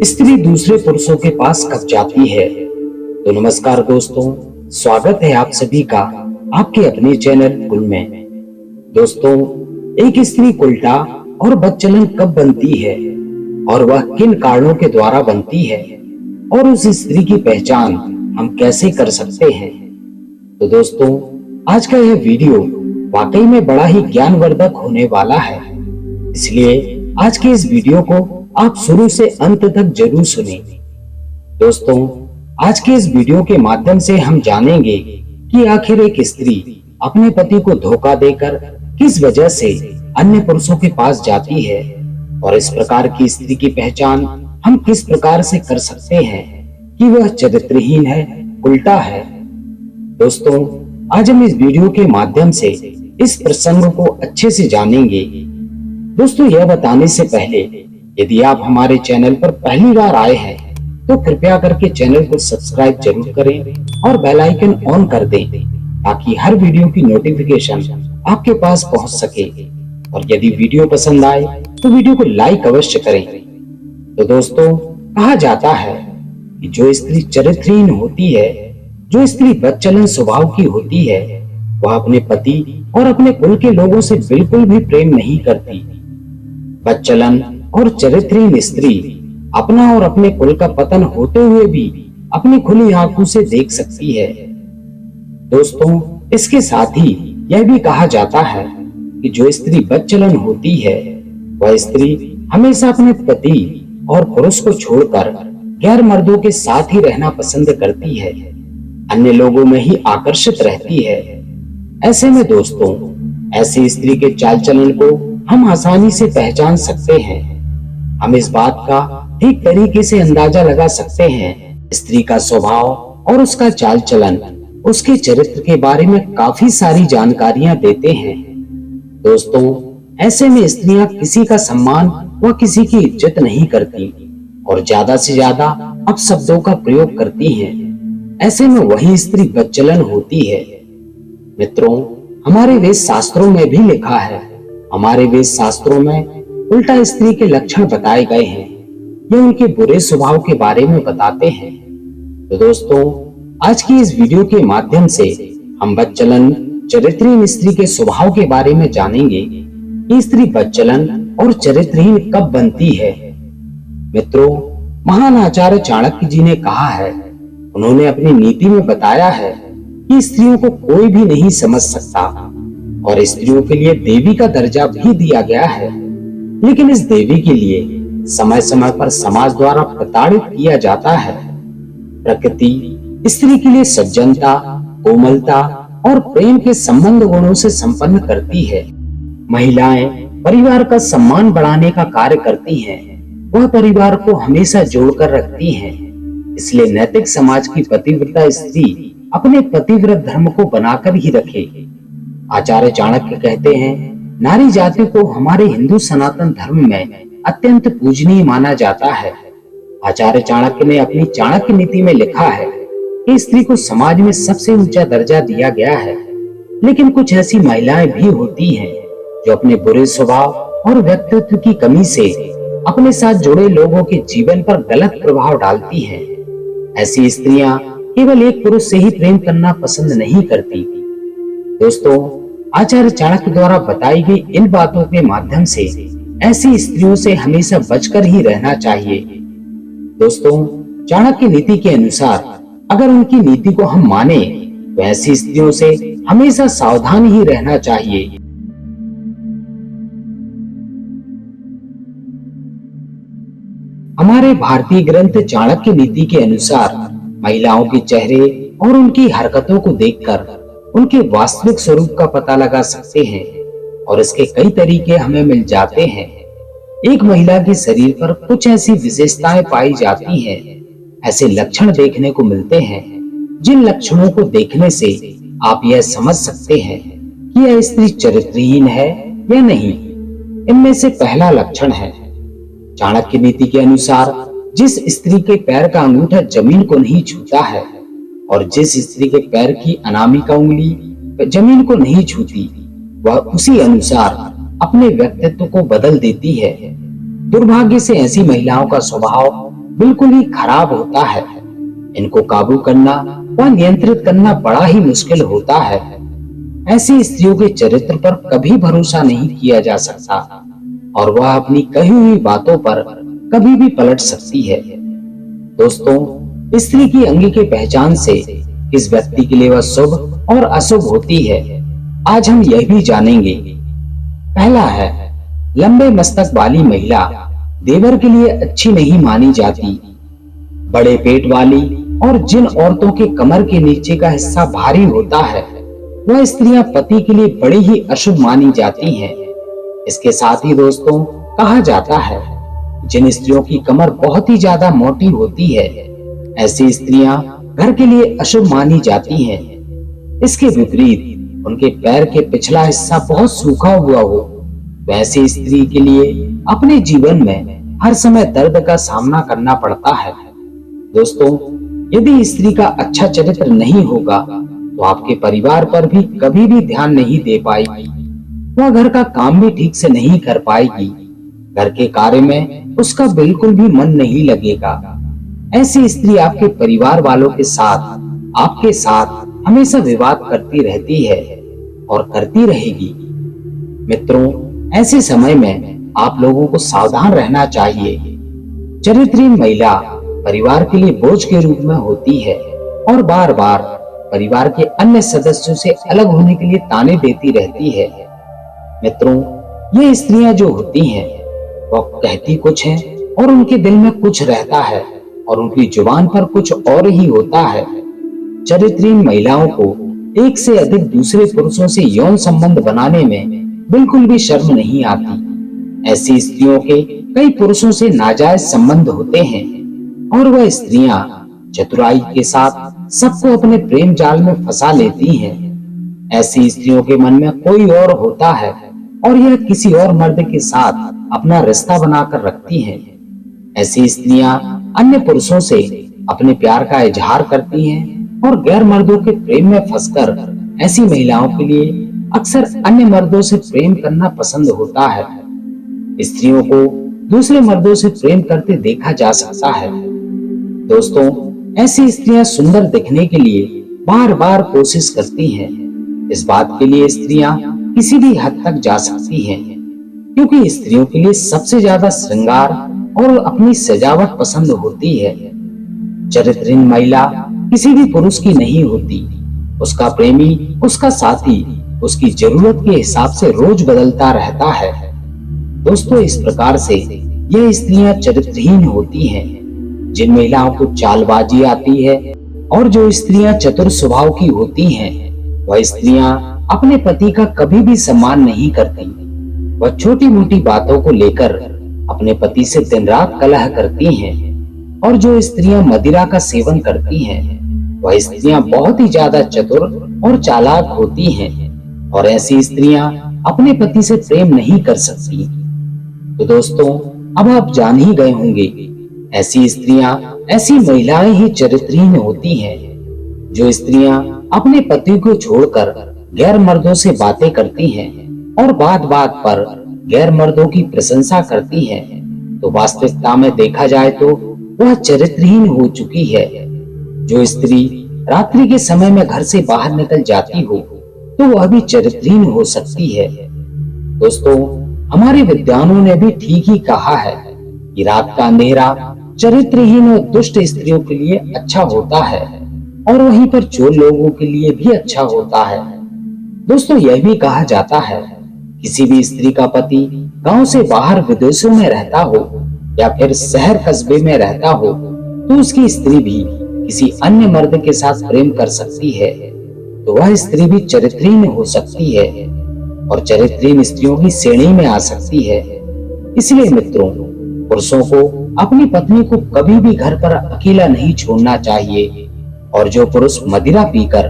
स्त्री दूसरे पुरुषों के पास कब जाती है। तो नमस्कार दोस्तों, स्वागत है आप सभी का आपके अपने चैनल कुल में। दोस्तों, एक स्त्री उल्टा और बदचलन कब बनती है और वह किन कारणों के द्वारा बनती है और उस स्त्री की पहचान हम कैसे कर सकते हैं। तो दोस्तों, आज का यह वीडियो वाकई में बड़ा ही ज्ञानवर्धक होने वाला है, इसलिए आज के इस वीडियो को आप शुरू से अंत तक जरूर सुनें। दोस्तों, आज के इस वीडियो के माध्यम से हम जानेंगे कि आखिर एक स्त्री अपने पति को धोखा देकर किस वजह से अन्य पुरुषों के पास जाती है और इस प्रकार की स्त्री की पहचान हम किस प्रकार से कर सकते हैं कि वह चरित्रहीन है, उल्टा है। दोस्तों, आज हम इस वीडियो के माध्यम से इस प्रसंग को अच्छे से जानेंगे। दोस्तों, यह बताने से पहले यदि आप हमारे चैनल पर पहली बार आए हैं तो कृपया करके चैनल को सब्सक्राइब जरूर करें और बेल आइकन ऑन कर दें ताकि हर वीडियो की नोटिफिकेशन आपके पास पहुंच सके। और यदि वीडियो पसंद आए तो वीडियो को लाइक अवश्य करें। तो दोस्तों, कहा जाता है कि जो स्त्री चरित्रहीन होती है, जो स्त्री बदचलन स्वभाव की होती है, वह अपने पति और अपने कुल के लोगों से बिल्कुल भी प्रेम नहीं करती। बदचलन और चरित्रहीन स्त्री अपना और अपने कुल का पतन होते हुए भी अपनी खुली आंखों से देख सकती है। दोस्तों, इसके साथ ही यह भी कहा जाता है कि जो स्त्री बदचलन होती है, वह स्त्री हमेशा अपने पति और पुरुष को छोड़कर गैर मर्दों के साथ ही रहना पसंद करती है, अन्य लोगों में ही आकर्षित रहती है। ऐसे में दोस्तों, ऐसी स्त्री के चाल चलन को हम आसानी से पहचान सकते हैं। हम इस बात का ठीक तरीके से अंदाजा लगा सकते हैं। स्त्री का स्वभाव और उसका चाल चलन उसके चरित्र के बारे में काफी सारी जानकारियां देते हैं। दोस्तों, ऐसे में स्त्रियां किसी का सम्मान व किसी की इज्जत नहीं करती और ज्यादा से ज्यादा अपशब्दों का प्रयोग करती हैं। ऐसे में वही स्त्री बदचलन होती है। मित्रों, हमारे वेद शास्त्रों में भी लिखा है, हमारे वेद शास्त्रों में उल्टा स्त्री के लक्षण बताए गए हैं। ये उनके बुरे स्वभाव के बारे में बताते हैं। तो दोस्तों, आज की इस वीडियो के माध्यम से हम बदचलन चरित्रहीन स्त्री के स्वभाव के बारे में जानेंगे कि स्त्री बदचलन और चरित्रहीन कब बनती है। मित्रों, महान आचार्य चाणक्य जी ने कहा है, उन्होंने अपनी नीति में बताया है कि स्त्रियों को कोई भी नहीं समझ सकता और स्त्रियों के लिए देवी का दर्जा भी दिया गया है। लेकिन इस देवी के लिए समय समय पर समाज द्वारा प्रताड़ित किया जाता है। प्रकृति स्त्री के लिए सज्जनता, कोमलता और प्रेम के संबंध गुणों से संपन्न करती है। महिलाएं परिवार का सम्मान बढ़ाने का कार्य करती हैं। वह परिवार को हमेशा जोड़कर रखती हैं। इसलिए नैतिक समाज की पतिव्रता स्त्री अपने पतिव्रत धर्म को बनाकर ही रखे। आचार्य चाणक्य कहते हैं, नारी जाति को हमारे हिंदू सनातन धर्म में अत्यंत पूजनीय माना जाता है। आचार्य चाणक्य ने अपनी चाणक्य नीति में लिखा है कि स्त्री को समाज में सबसे ऊंचा दर्जा दिया गया है। लेकिन कुछ ऐसी महिलाएं भी होती हैं जो अपने बुरे स्वभाव और व्यक्तित्व की कमी से अपने साथ जुड़े लोगों के जीवन पर गलत प्रभाव डालती हैं। ऐसी स्त्रियां केवल एक पुरुष से ही प्रेम करना पसंद नहीं करती। दोस्तों, आचार्य चाणक्य द्वारा बताई गई इन बातों के माध्यम से ऐसी स्त्रियों से हमेशा बचकर ही रहना चाहिए। दोस्तों, चाणक्य नीति के अनुसार अगर उनकी नीति को हम माने तो ऐसी स्त्रियों से हमेशा सावधान ही रहना चाहिए। हमारे भारतीय ग्रंथ चाणक्य नीति के अनुसार महिलाओं के चेहरे और उनकी हरकतों को देखकर उनके वास्तविक स्वरूप का पता लगा सकते हैं और इसके कई तरीके हमें मिल जाते हैं। एक महिला के शरीर पर कुछ ऐसी विशेषताएं पाई जाती हैं, ऐसे लक्षण देखने को मिलते हैं जिन लक्षणों को देखने से आप यह समझ सकते हैं कि यह स्त्री चरित्रहीन है या नहीं। इनमें से पहला लक्षण है, चाणक्य नीति के अनुसार जिस स्त्री के पैर का अंगूठा जमीन को नहीं छूता है और जिस स्त्री के पैर की अनामिका उंगली जमीन को नहीं छूती, वह उसी अनुसार अपने व्यक्तित्व को बदल देती है। दुर्भाग्य से ऐसी महिलाओं का स्वभाव बिल्कुल ही खराब होता है। इनको काबू करना व नियंत्रित करना बड़ा ही मुश्किल होता है। ऐसी स्त्रियों के चरित्र पर कभी भरोसा नहीं किया जा सकता और वह अपनी कही हुई बातों पर कभी भी पलट सकती है। दोस्तों, स्त्री की अंग की पहचान से किस व्यक्ति के लिए वह शुभ और अशुभ होती है, आज हम यह भी जानेंगे। पहला है, लंबे मस्तक वाली महिला देवर के लिए अच्छी नहीं मानी जाती। बड़े पेट वाली और जिन औरतों के कमर के नीचे का हिस्सा भारी होता है, वह स्त्रियां पति के लिए बड़ी ही अशुभ मानी जाती हैं। इसके साथ ही दोस्तों, कहा जाता है जिन स्त्रियों की कमर बहुत ही ज्यादा मोटी होती है, ऐसी स्त्रियां घर के लिए अशुभ मानी जाती हैं। इसके विपरीत उनके पैर के पिछला हिस्सा बहुत सूखा हुआ हो, वैसी स्त्री के लिए अपने जीवन में हर समय दर्द का सामना करना पड़ता है। दोस्तों, यदि स्त्री का अच्छा चरित्र नहीं होगा तो आपके परिवार पर भी कभी भी ध्यान नहीं दे पाएगी। वह घर का काम भी ठीक से नहीं कर पाएगी। घर के कार्य में उसका बिल्कुल भी मन नहीं लगेगा। ऐसी स्त्री आपके परिवार वालों के साथ, आपके साथ हमेशा विवाद करती रहती है और करती रहेगी। मित्रों, ऐसे समय में आप लोगों को सावधान रहना चाहिए। चरित्रहीन महिला परिवार के लिए बोझ के रूप में होती है और बार बार परिवार के अन्य सदस्यों से अलग होने के लिए ताने देती रहती है। मित्रों, ये स्त्रियां जो होती हैं, वह कहती कुछ है और उनके दिल में कुछ रहता है और उनकी जुबान पर कुछ और ही होता है। चरित्रहीन महिलाओं को एक से अधिक दूसरे पुरुषों से यौन संबंध बनाने में बिल्कुल भी शर्म नहीं आती। ऐसी स्त्रियों के कई पुरुषों से नाजायज संबंध होते हैं और वह स्त्रियां चतुराई के साथ सबको अपने प्रेम जाल में फंसा लेती हैं। ऐसी स्त्रियों के मन में कोई और होता है और यह किसी और मर्द के साथ अपना रिश्ता बनाकर रखती हैं। ऐसी स्त्रियां अन्य पुरुषों से अपने प्यार का इजहार करती हैं और गैर मर्दों के प्रेम में फंसकर ऐसी महिलाओं के लिए अक्सर अन्य मर्दों से प्रेम करना पसंद होता है। स्त्रियों को दूसरे मर्दों से प्रेम करते देखा जा सकता है। दोस्तों, ऐसी स्त्रियां सुंदर दिखने के लिए बार बार कोशिश करती हैं। इस बात के लिए स्त्रियां किसी भी हद तक जा सकती हैं, क्योंकि स्त्रियों के लिए सबसे ज्यादा श्रृंगार और अपनी सजावट पसंद होती है। चरित्रहीन महिला किसी भी पुरुष की नहीं होती। उसका प्रेमी, उसका साथी उसकी जरूरत के हिसाब से रोज बदलता रहता है। दोस्तों, इस प्रकार से यह स्त्रियां चरित्रहीन होती हैं। जिन महिलाओं को चालबाजी आती है और जो स्त्रियां चतुर स्वभाव की होती हैं, वह स्त्रियां अपने पति का कभी भी सम्मान नहीं करती। वह छोटी मोटी बातों को लेकर अपने पति से दिन रात कलह करती हैं। और जो स्त्रियां मदिरा का सेवन करती हैं, वह स्त्रियां बहुत ही ज्यादा चतुर और चालाक होती हैं और ऐसी स्त्रियां अपने पति से प्रेम नहीं कर सकती। तो दोस्तों, अब आप जान ही गए होंगे, ऐसी स्त्रियां, ऐसी महिलाएं ही चरित्रहीन होती हैं। जो स्त्रियां अपने पति को छोड़कर गैर मर्दों से बातें करती हैं और बात बात पर गैर मर्दों की प्रशंसा करती हैं, तो वास्तविकता में देखा जाए तो वह चरित्रहीन हो चुकी है। जो स्त्री रात्रि के समय में घर से बाहर निकल जाती हो, तो वह भी चरित्रहीन हो सकती है। दोस्तों, हमारे विद्वानों ने भी ठीक ही कहा है कि रात का अंधेरा चरित्रहीन और दुष्ट स्त्रियों के लिए अच्छा होता है और वहीं पर चोर लोगों के लिए भी अच्छा होता है। दोस्तों, यह भी कहा जाता है, किसी भी स्त्री का पति गांव से बाहर विदेशों में रहता हो या फिर शहर कस्बे में रहता हो, तो उसकी स्त्री भी किसी अन्य मर्द के साथ प्रेम कर सकती है, तो वह स्त्री भी चरित्रहीन हो सकती है और चरित्रहीन स्त्रियों की श्रेणी में आ सकती है। इसलिए मित्रों, पुरुषों को अपनी पत्नी को कभी भी घर पर अकेला नहीं छोड़ना चाहिए और जो पुरुष मदिरा पीकर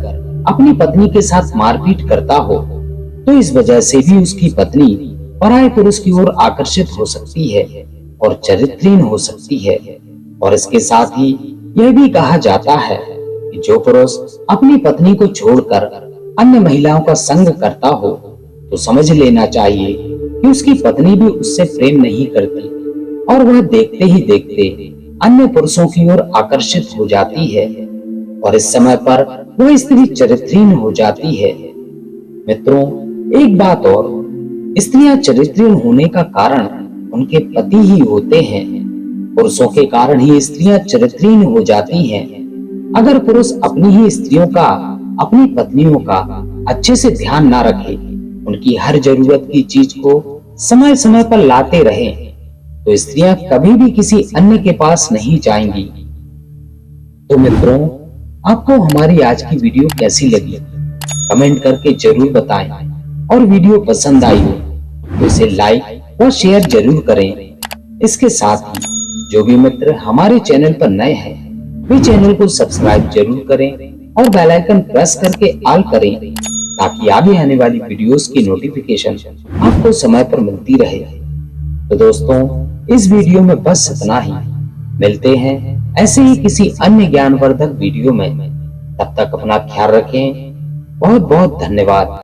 अपनी पत्नी के साथ मारपीट करता हो, तो इस वजह से भी उसकी पत्नी पराये पुरुष की ओर आकर्षित हो सकती है और चरित्रहीन हो सकती है। और इसके साथ ही यह भी कहा जाता है कि जो पुरुष अपनी पत्नी को छोड़कर अन्य महिलाओं का संग करता हो, तो समझ लेना चाहिए कि उसकी पत्नी भी उससे प्रेम नहीं करती और वह देखते ही देखते अन्य पुरुषों की ओर आकर्षित हो जाती है और इस समय पर वह स्त्री चरित्रहीन हो जाती है। मित्रों, एक बात और, स्त्रियां चरित्रहीन होने का कारण उनके पति ही होते हैं। पुरुषों के कारण ही स्त्रियां चरित्रहीन हो जाती हैं। अगर पुरुष अपनी ही स्त्रियों का, अपनी पत्नियों का अच्छे से ध्यान ना रखे, उनकी हर जरूरत की चीज को समय समय पर लाते रहे, तो स्त्रियां कभी भी किसी अन्य के पास नहीं जाएंगी। तो मित्रों, आपको हमारी आज की वीडियो कैसी लगी, कमेंट करके जरूर बताएं और वीडियो पसंद आई हो तो इसे लाइक और शेयर जरूर करें। इसके साथ ही जो भी मित्र हमारे चैनल पर नए हैं वे चैनल को सब्सक्राइब जरूर करें और बेल आइकन प्रेस करके ऑल करें, ताकि आगे आने वाली वीडियोस की नोटिफिकेशन आपको समय पर मिलती रहे। तो दोस्तों, इस वीडियो में बस इतना ही। मिलते हैं ऐसे ही किसी अन्य ज्ञानवर्धक वीडियो में। तब तक अपना ख्याल रखें। बहुत बहुत धन्यवाद।